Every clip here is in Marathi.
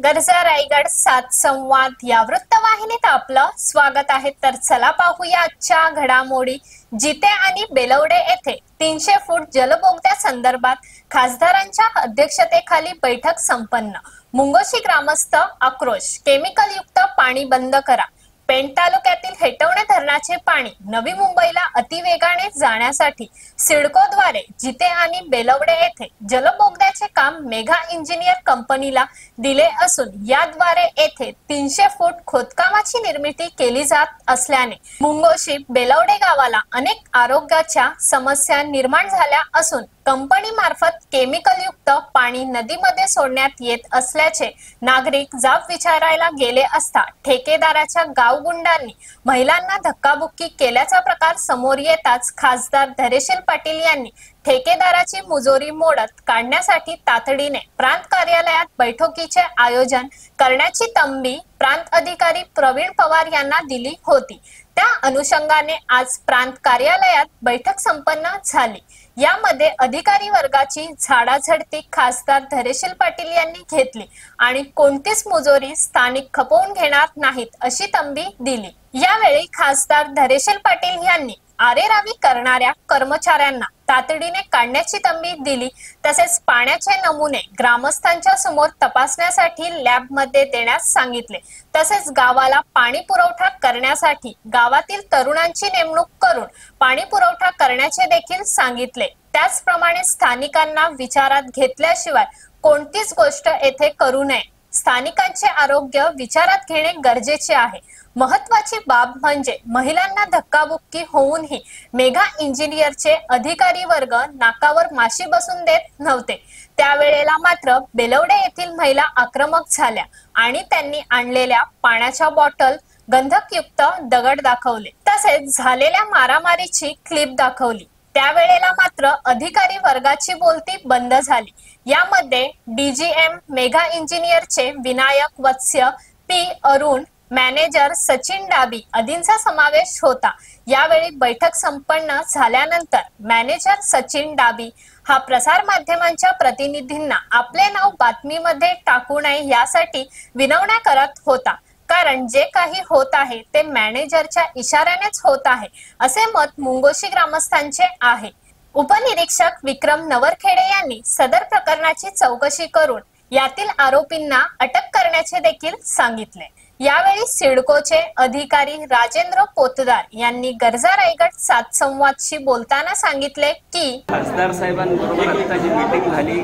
गरजा रायगड 7 संवाद या वृत्तवाहिनीत आपलं स्वागत आहे। तर चला पाहूया आजच्या घडामोडी। जिते आणि बेलवडे येथे 300 फूट जलबोगद्या संदर्भात खासदारांच्या अध्यक्षतेखाली बैठक संपन्न। मुंगोशी ग्रामस्थ आक्रोश, केमिकल युक्त पाणी बंद करा। पेण तालुक्यातील हेटवणे धरणाचे पाणी नवी मुंबईला अतिवेगाने जाण्यासाठी सिडकोद्वारे जिते आणि बेलवडे येथे जलबोगद्याचे काम मेगा इंजिनियर कंपनीला दिले असून याद्वारे येथे 300 फूट खोदकामाची निर्मिती केली जात असल्याने मुंगोशी बेलवडे गावाला अनेक आरोग्याच्या समस्या निर्माण झाल्या असून कंपनी मार्फत केमिकल युक्त पाणी नदीमध्ये सोडण्यात येत असल्याचे नागरिक जाब विचारायला गेले असता ठेकेदाराच्या गावगुंडांनी महिलांना धक्काबुक्की केल्याचा प्रकार समोर येताच खासदार धैर्यशील पाटील यांनी ठेकेदाराची मुजोरी मोडत काढण्यासाठी तातडीने प्रांत कार्यालयात बैठकीचे आयोजन करण्याची तंबी प्रांत अधिकारी प्रवीण पवार यांना दिली होती। त्या अनुषंगाने आज प्रांत कार्यालयात बैठक संपन्न झाली। यामध्ये अधिकारी वर्गाची झाडाझडती खासदार धैर्यशील पाटील यांनी घेतली आणि कोणतीच मुजोरी स्थानिक खपवून घेणार नाहीत अशी तंबी दिली। यावेळी खासदार धैर्यशील पाटील यांनी आरेरावी करणाऱ्या कर्मचाऱ्यांना तातडीने काढण्याची तंबी दिली। तसेच पाण्याचे नमुने ग्रामस्थांच्या समोर तपासण्यासाठी लॅब मध्ये देण्यास सांगितले। तसेच गावाला पाणी पुरवठा करण्यासाठी गावातील तरुणांची नेमणूक करून पाणी पुरवठा करण्याचे देखील सांगितले। त्याचप्रमाणे स्थानिकांना विचारात घेतल्याशिवाय कोणतीच गोष्ट येथे करू नये। स्थानिकांचे आरोग्य विचारात घेणे गरजेचे आहे। महत्वाची बाब म्हणजे महिलांना धक्काबुक्की होऊनही मेगा इंजिनियरचे अधिकारी वर्ग नाकावर माशी बसून देत नव्हते। त्यावेळेला मात्र बेलवडे येथील महिला आक्रमक झाल्या आणि त्यांनी आणलेल्या पाण्याच्या बॉटल, गंधकयुक्त दगड दाखवले। तसेच झालेल्या मारामारीची क्लिप दाखवली। त्यावेळेला मात्र अधिकारी वर्गाची बोलती बंद झाली। यामध्ये DGM mega इंजिनियरचे Vinayak वत्स्य, P Arun, manager Sachin डाबी आदींचा समावेश होता। यावेळी बैठक संपन्न झाल्यानंतर मॅनेजर सचिन डाबी हा प्रसार माध्यमांच्या प्रतिनिधींना आपले नाव बातमीमध्ये टाकू नये यासाठी विनवण्या करत होता। कारण जे काही होत आहे ते मॅनेजरच्या इशाऱ्यानेच होत आहे असे मत मुंगोशी ग्रामस्थांचे आहे। उपनिरीक्षक विक्रम नवरखेडे यांनी सदर प्रकरणाची चौकशी करून यातील आरोपींना अटक करण्याचे देखील सांगितले। यावेळी सिडकोचे अधिकारी राजेंद्र पोतदार यांनी गरजा रायगड 7 संवादशी बोलताना सांगितले की खासदार साहेबांबरोबर आता जी मीटिंग झाली,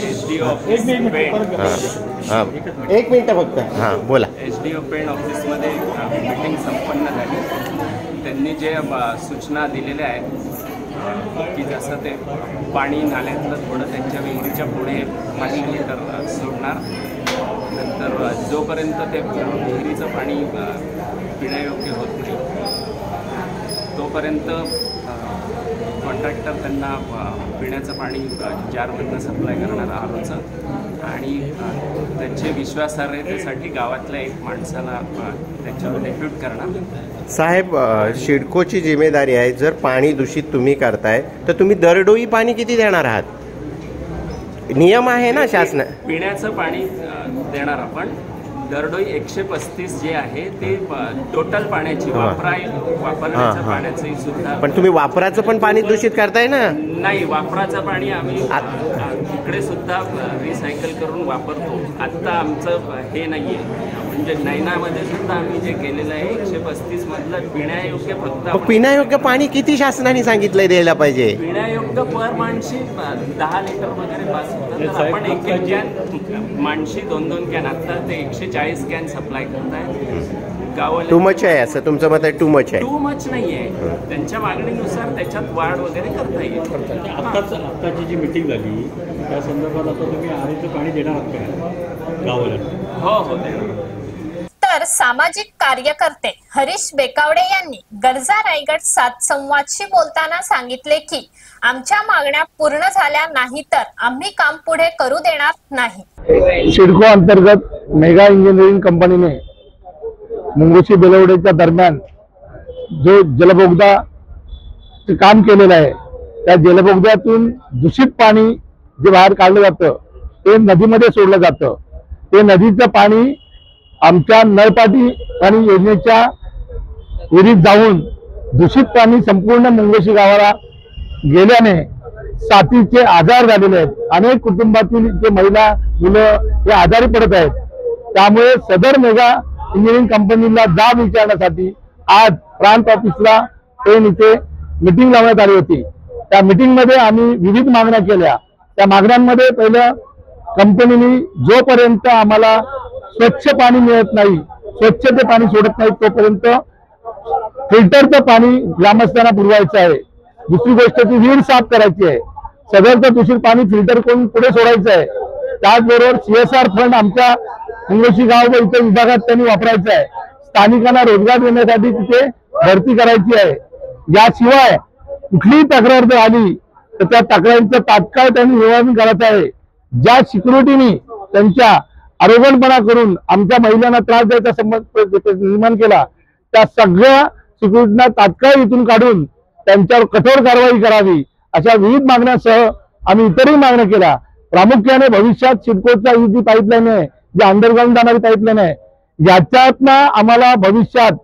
एसडीओ ऑफिस एक मिनिट फक्त बोला। एसडीओ पेण ऑफिसमध्ये मीटिंग संपन्न झाली। त्यांनी जे सूचना दिलेल्या आहेत की जसं ते पाणी नाल्यातलं थोडं त्यांच्या विहिरीच्या पुढे 500 मीटर सोडणार, नंतर जोपर्यंत ते विहिरीचं पाणी पिण्यायोग्य होत नाही तोपर्यंत कॉन्ट्रॅक्टर त्यांना पिण्याचं पाणी जारमधनं सप्लाय करणार आरोचं आणि त्यांचे विश्वासार्हतेसाठी गावातल्या एक माणसाला त्याच्यावर डेप्यूट करणार। साहेब, सिडकोची जिम्मेदारी आहे, जर पाणी दूषित तुम्ही करताय तर तुम्ही दरडोई पाणी किती देणार आहात? नियम आहे ना शासन। पिण्याचं पाणी देणार आपण दरडोई 135 जे आहे ते टोटल पाण्याची वापरण्याच्या पाण्याची सुद्धा। पण तुम्ही वापराचं पण पाणी दूषित करताय ना? नाही, वापराचं पाणी आम्ही इकडे सुद्धा रिसायकल करून वापरतो। आता आमचं हे नाहीये, म्हणजे नैनामध्ये सुद्धा आम्ही जे केलेलं आहे 135 मधलं पिण्यायोग्य फक्त। पिण्यायोग्य पाणी किती शासनाने सांगितलंय द्यायला पाहिजे? पिण्यायोग्य पर माणशी 10 लिटर वगैरे पास होतं, तर आपण एक कॅन माणशी 2-2 कॅन, आता ते 140 कॅन सप्लाय करताय गावाला। टू मच आहे असं तुमचं मत आहे? टू मच आहे? टू मच नाही आहे, त्यांच्या मागणीनुसार त्याच्यात वाढ वगैरे करता येईल। आताची जी मीटिंग झाली त्या संदर्भात आता तुम्ही आरेचं पाणी देणार आहात का गावाला? हो देणार। तर सामाजिक कार्यकर्ते हरीश बेकावडे यांनी गरजा रायगड 7 संवादशी बोलताना सांगितले की आमच्या मागण्या पूर्ण झाल्या नाही तर आम्ही काम पुढे करू देणार नाही। सिडको अंतर्गत मेगा इंजिनिअरिंग कंपनीने मुंगोशी बेलवडेच्या दरम्यान जो जलबोगदा काम केलेलं आहे त्या जलबोगद्यातून दूषित पाणी जे बाहेर काढलं जातं ते नदीमध्ये सोडलं जातं। ते नदीचं पाणी आमच्या नळपाटी पाणी योजनेच्या विहिरीत जाऊन दूषित पाणी संपूर्ण मुंगोशी गावाला गेल्याने साथीचे आजार झालेले आहेत. अनेक कुटुंबातील जे महिला मुलं हे आजारी पडत आहेत. त्यामुळे सदर मेगा इंजिनिअरिंग कंपनीला जाब विचारण्यासाठी आज प्रांत ऑफिसला पेन इथे मीटिंग लावण्यात आली होती. त्या मीटिंगमध्ये आम्ही विविध मागण्या केल्या. त्या मागण्यांमध्ये पहिलं, कंपनीने जोपर्यंत आम्हाला स्वच्छ पाणी मिळत नाही, स्वच्छ ते पाणी सोडत नाही, तोपर्यंत फिल्टरचं पाणी ग्रामस्थांना पुरवायचं आहे. दुसरी गोष्ट, ती विहीर साफ करायची आहे. सदरचं दूषित पाणी फिल्टर करून पुढे सोडायचं आहे. त्याचबरोबर CSR फंड आमच्या मुंगोशी गाव व इतर विभागात त्यांनी वापरायचा आहे. स्थानिकांना रोजगार देण्यासाठी तिथे भरती करायची आहे. याशिवाय कुठलीही तक्रार जर आली तर त्या तक्रारीचं तात्काळ त्यांनी निवारण करायचं आहे. ज्या सिक्युरिटीनी त्यांच्या आरोग्यपणा करून आमच्या महिलांना त्रास द्यायचा संबंध निर्माण केला, त्या सगळ्या सिक्युरिटीना तात्काळ इथून काढून त्यांच्यावर कठोर कारवाई करावी, अशा विविध मागण्यासह आम्ही इतरही मागण्या केल्या. प्रामुख्याने भविष्यात सिडकोच्या ही जी पाईपलाईन आहे, जी अंडरग्राऊंड जाणारी पाईपलाईन आहे, याच्यातनं आम्हाला भविष्यात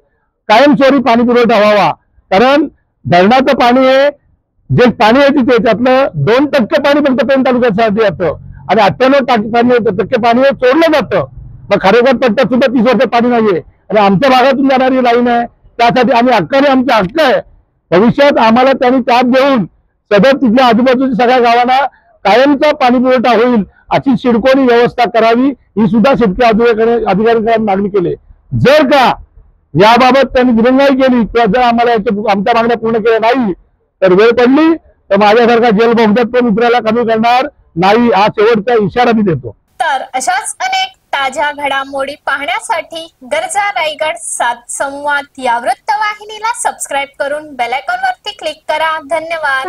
कायमस्वरूपी पाणी पुरवठा व्हावा. कारण धरणाचं पाणी हे जे पाणी आहे तिथे त्यातलं 2% पाणी फक्त पेण तालुक्यासाठी जातं आणि 98% पाणी हे चोरलं जातं. मग खरेगाव पट्ट्यात सुद्धा 30 वर्ष पाणी नाहीये आणि आमच्या भागातून जाणारी लाईन आहे. त्यासाठी आम्ही हक्काने, आमचा हक्क आहे, भविष्यात आम्हाला त्यांनी ताप देऊन सदर तिथल्या आजूबाजूच्या सगळ्या गावांना कायमचा पाणी पुरवठा होईल अशी सिडकोनी व्यवस्था करावी, ही सुद्धा शेतकरी अधिकाऱ्यांकडे मागणी केली. जर का याबाबत त्यांनी दिरंगाई केली किंवा जर आम्हाला आमच्या मागण्या पूर्ण केल्या नाही तर वेळ पडली तर माझ्यासारखा जेलबोगद्यात तो मित्राला कमी करणार नाही, हा शेवटचा इशारा मी देतो. तर अशाच अनेक ताज्या घडामोडी पाहण्यासाठी गरजा रायगड 7 संवाद या वृत्तवाहिनीला सबस्क्राईब करून बेल आयकॉन वरती क्लिक करा. धन्यवाद.